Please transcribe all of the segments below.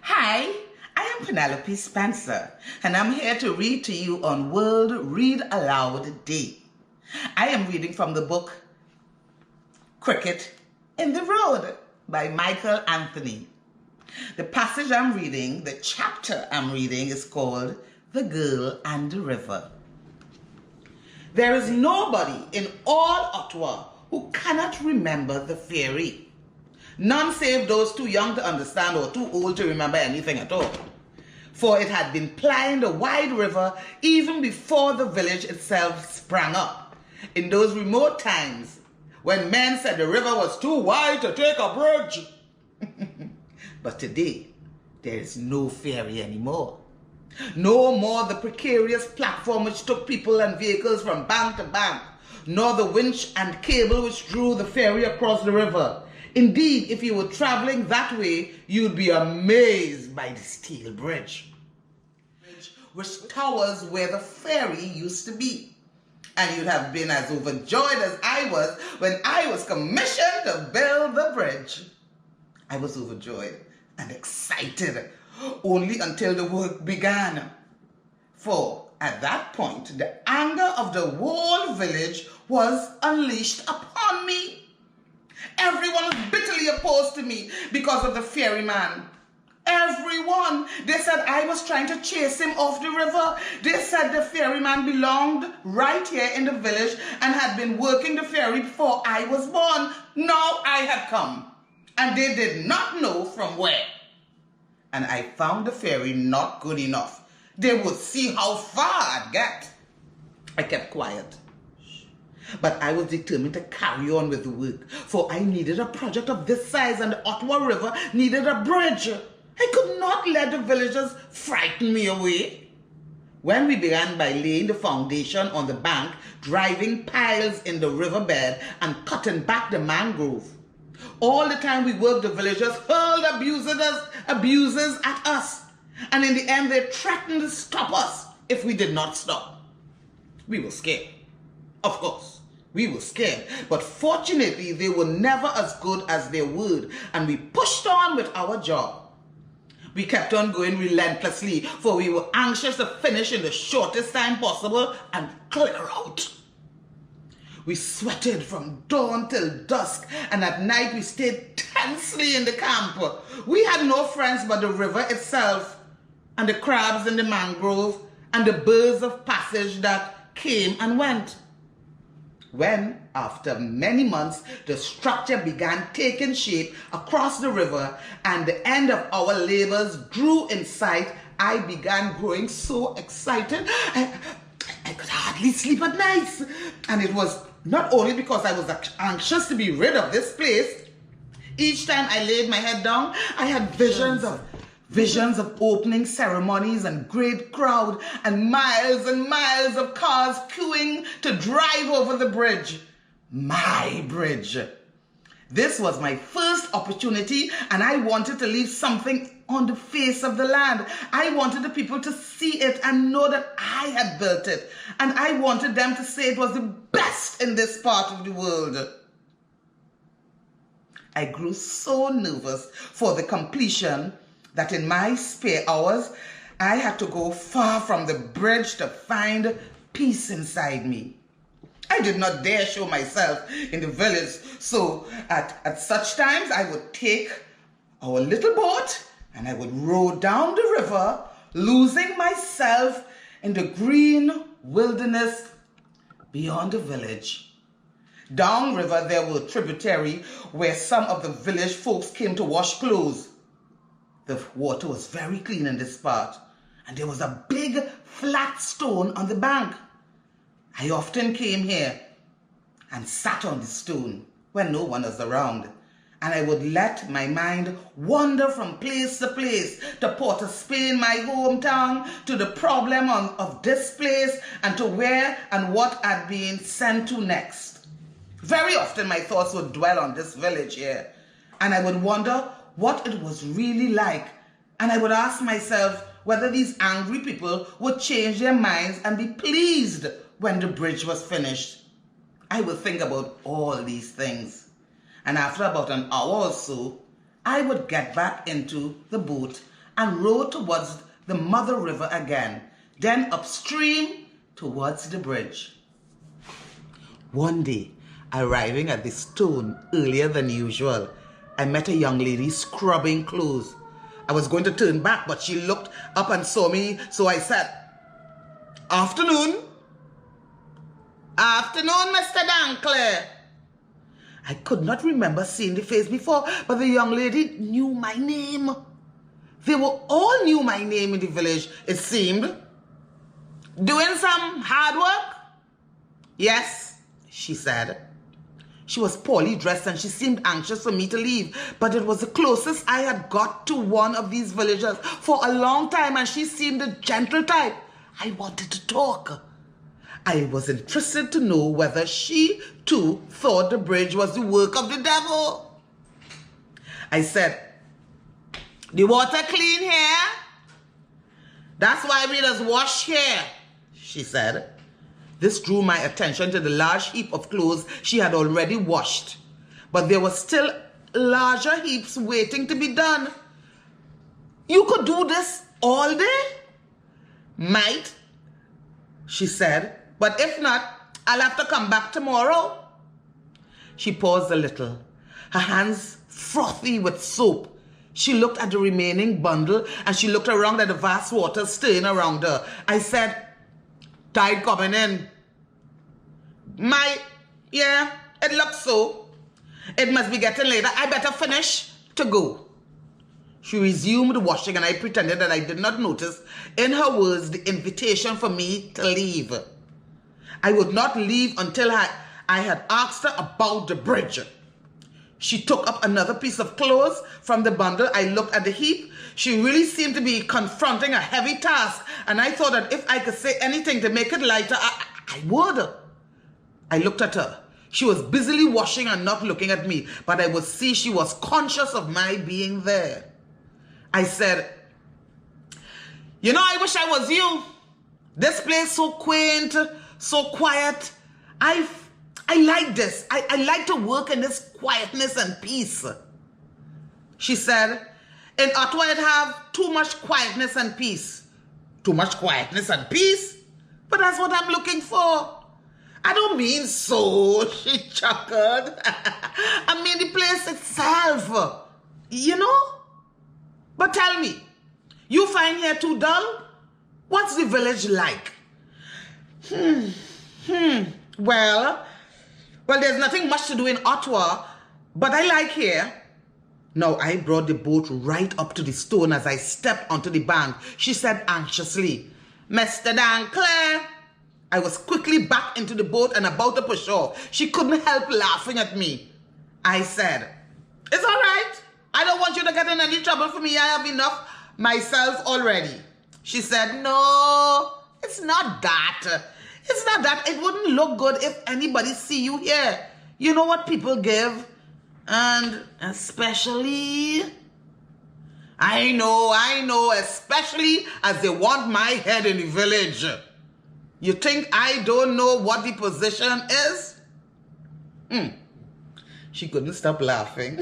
Hi, I am Penelope Spencer, and I'm here to read to you on World Read Aloud Day. I am reading from the book Cricket in the Road by Michael Anthony. The passage I'm reading, the chapter I'm reading, is called The Girl and the River. There is nobody in all Ottawa who cannot remember the ferry. None save those too young to understand or too old to remember anything at all. For it had been plying the wide river even before the village itself sprang up. In those remote times when men said the river was too wide to take a bridge. But today, there is no ferry anymore. No more the precarious platform which took people and vehicles from bank to bank, nor the winch and cable which drew the ferry across the river. Indeed, if you were traveling that way, you'd be amazed by the steel bridge, which towers where the ferry used to be. And you'd have been as overjoyed as I was when I was commissioned to build the bridge. I was overjoyed and excited only until the work began. For at that point, the anger of the whole village was unleashed upon me. Everyone was bitterly opposed to me because of the ferryman. Everyone. They said I was trying to chase him off the river. They said the ferryman belonged right here in the village and had been working the ferry before I was born. Now I had come, and they did not know from where. And I found the ferry not good enough. They would see how far I'd get. I kept quiet. But I was determined to carry on with the work, for I needed a project of this size and the Ottawa River needed a bridge. I could not let the villagers frighten me away. When we began by laying the foundation on the bank, driving piles in the riverbed and cutting back the mangrove, all the time we worked, the villagers hurled abuses at us, and in the end they threatened to stop us if we did not stop. We were scared. Of course, we were scared, but fortunately they were never as good as their word, and we pushed on with our job. We kept on going relentlessly, for we were anxious to finish in the shortest time possible and clear out. We sweated from dawn till dusk, and at night we stayed tensely in the camp. We had no friends but the river itself, and the crabs in the mangrove, and the birds of passage that came and went. When, after many months, the structure began taking shape across the river and the end of our labors drew in sight, I began growing so excited I could hardly sleep at night. And it was not only because I was anxious to be rid of this place. Each time I laid my head down, I had visions of opening ceremonies and great crowd and miles of cars queuing to drive over the bridge. My bridge. This was my first opportunity, and I wanted to leave something on the face of the land. I wanted the people to see it and know that I had built it. And I wanted them to say it was the best in this part of the world. I grew so nervous for the completion that in my spare hours, I had to go far from the bridge to find peace inside me. I did not dare show myself in the village, so at such times I would take our little boat and I would row down the river, losing myself in the green wilderness beyond the village. Downriver there were tributaries where some of the village folks came to wash clothes. The water was very clean in this part, and there was a big flat stone on the bank. I often came here and sat on the stone when no one was around, and I would let my mind wander from place to place, to Port of Spain, my hometown, to the problem of this place, and to where and what I'd been sent to next. Very often my thoughts would dwell on this village here, and I would wonder what it was really like, and I would ask myself whether these angry people would change their minds and be pleased when the bridge was finished. I would think about all these things. And after about an hour or so, I would get back into the boat and row towards the mother river again, then upstream towards the bridge. One day, arriving at the stone earlier than usual, I met a young lady scrubbing clothes. I was going to turn back, but she looked up and saw me, so I said, "Afternoon." "Afternoon, Mr. Dankler." I could not remember seeing the face before, but the young lady knew my name. They were all knew my name in the village, it seemed. "Doing some hard work?" "Yes," she said. She was poorly dressed and she seemed anxious for me to leave, but it was the closest I had got to one of these villagers for a long time, and she seemed a gentle type. I wanted to talk. I was interested to know whether she too thought the bridge was the work of the devil. I said, "The water clean here? That's why we just wash here," she said. This drew my attention to the large heap of clothes she had already washed, but there were still larger heaps waiting to be done. "You could do this all day?" "Might," she said, "but if not, I'll have to come back tomorrow." She paused a little, her hands frothy with soap. She looked at the remaining bundle and she looked around at the vast water stirring around her. I said, "Tide coming in." Yeah, it looks so. It must be getting later. I better finish to go." She resumed washing and I pretended that I did not notice in her words the invitation for me to leave. I would not leave until I had asked her about the bridge. She took up another piece of clothes from the bundle. I looked at the heap. She really seemed to be confronting a heavy task, and I thought that if I could say anything to make it lighter, I would. I looked at her. She was busily washing and not looking at me, but I would see she was conscious of my being there. I said, "You know, I wish I was you. This place so quaint, so quiet. I like this. I like to work in this quietness and peace." She said, "In Ottawa, it have too much quietness and peace." "Too much quietness and peace? But that's what I'm looking for." "I don't mean so," she chuckled. "I mean the place itself, you know? But tell me, you find here too dull? What's the village like?" Well, there's nothing much to do in Ottawa, but I like here." Now I brought the boat right up to the stone as I stepped onto the bank. She said anxiously, "Mr. Dankler." I was quickly back into the boat and about to push off. She couldn't help laughing at me. I said, "It's all right. I don't want you to get in any trouble for me. I have enough myself already." She said, "No, it's not that. It's not that. It wouldn't look good if anybody see you here. You know what people give? And especially..." I know, especially as they want my head in the village. You think I don't know what the position is?" She couldn't stop laughing.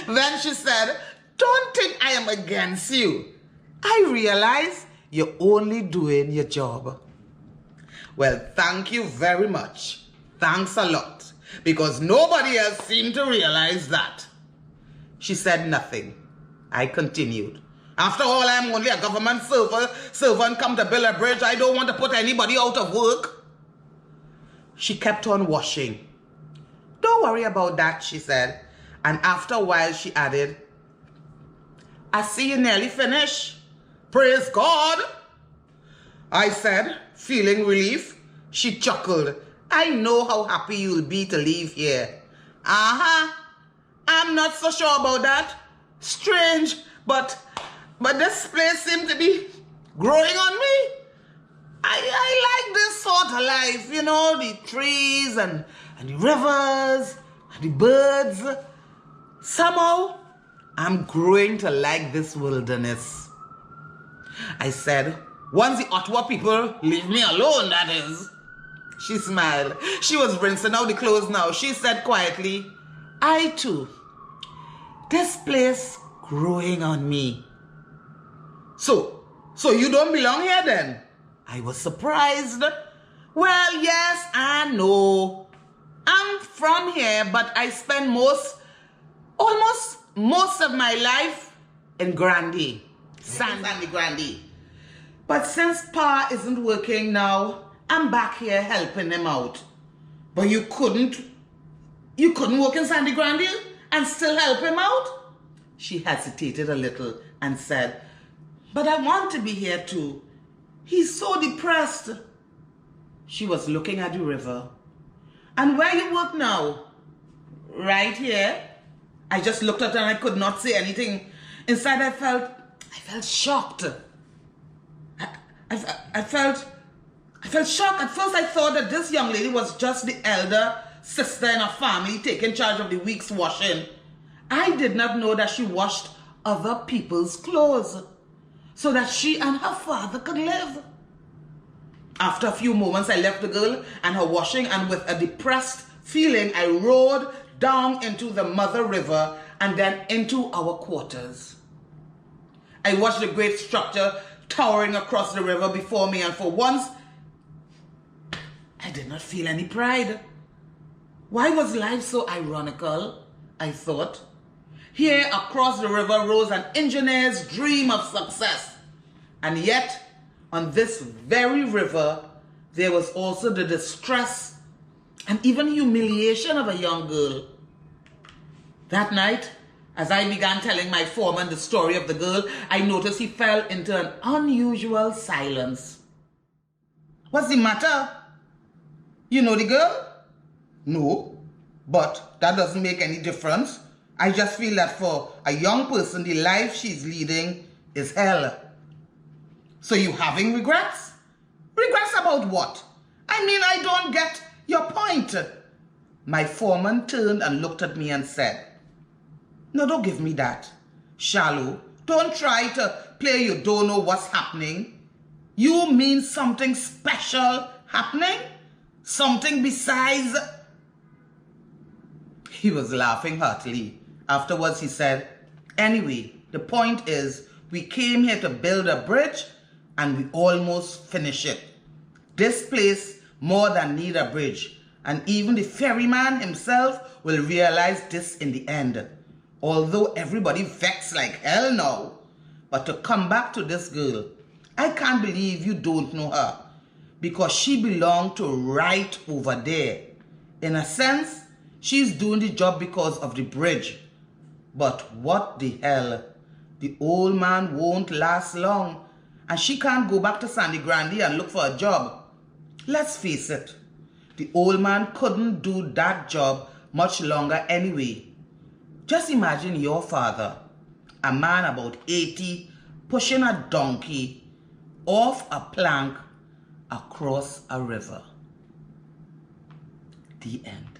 Then she said, "Don't think I am against you. I realize you're only doing your job." Well, thank you very much. Thanks a lot. Because nobody else seemed to realize that. She said nothing. I continued. "After all, I'm only a government servant come to build a bridge. I don't want to put anybody out of work." She kept on washing. "Don't worry about that," she said. And after a while she added, "I see you nearly finished. Praise God." I said, feeling relief. She chuckled. "I know how happy you'll be to leave here." I'm not so sure about that. Strange, but this place seems to be growing on me. I like this sort of life, you know, the trees and the rivers and the birds. Somehow, I'm growing to like this wilderness. I said, once the Ottawa people leave me alone, that is. She smiled. She was rinsing out the clothes now. She said quietly, I too. This place growing on me. So you don't belong here then? I was surprised. Well, yes and no. I'm from here, but I spend almost most of my life in Grandie. Sandy Grandie. But since Pa isn't working now, I'm back here helping him out. But you couldn't work in Sandy Grandie and still help him out? She hesitated a little and said, but I want to be here too. He's so depressed. She was looking at the river. And where you work now? Right here. I just looked at her and I could not say anything. Inside I felt shocked. I felt shocked. At first I thought that this young lady was just the elder sister in a family taking charge of the week's washing. I did not know that she washed other people's clothes so that she and her father could live. After a few moments, I left the girl and her washing, and with a depressed feeling, I rode down into the Mother River and then into our quarters. I watched the great structure towering across the river before me, and for once, I did not feel any pride. Why was life so ironical? I thought. Here across the river rose an engineer's dream of success. And yet, on this very river, there was also the distress and even humiliation of a young girl. That night, as I began telling my foreman the story of the girl, I noticed he fell into an unusual silence. What's the matter? You know the girl? No, but that doesn't make any difference. I just feel that for a young person, the life she's leading is hell. So you having regrets? Regrets about what? I mean, I don't get your point. My foreman turned and looked at me and said, no, don't give me that. Shallow, don't try to play you don't know what's happening. You mean something special happening? Something besides... He was laughing heartily. Afterwards he said, anyway, the point is we came here to build a bridge and we almost finished it. This place more than need a bridge, and even the ferryman himself will realize this in the end. Although everybody vexed like hell now. But to come back to this girl, I can't believe you don't know her, because she belonged to right over there. In a sense, she's doing the job because of the bridge. But what the hell? The old man won't last long, and she can't go back to Sandy Grandie and look for a job. Let's face it, the old man couldn't do that job much longer anyway. Just imagine your father, a man about 80, pushing a donkey off a plank across a river. The end.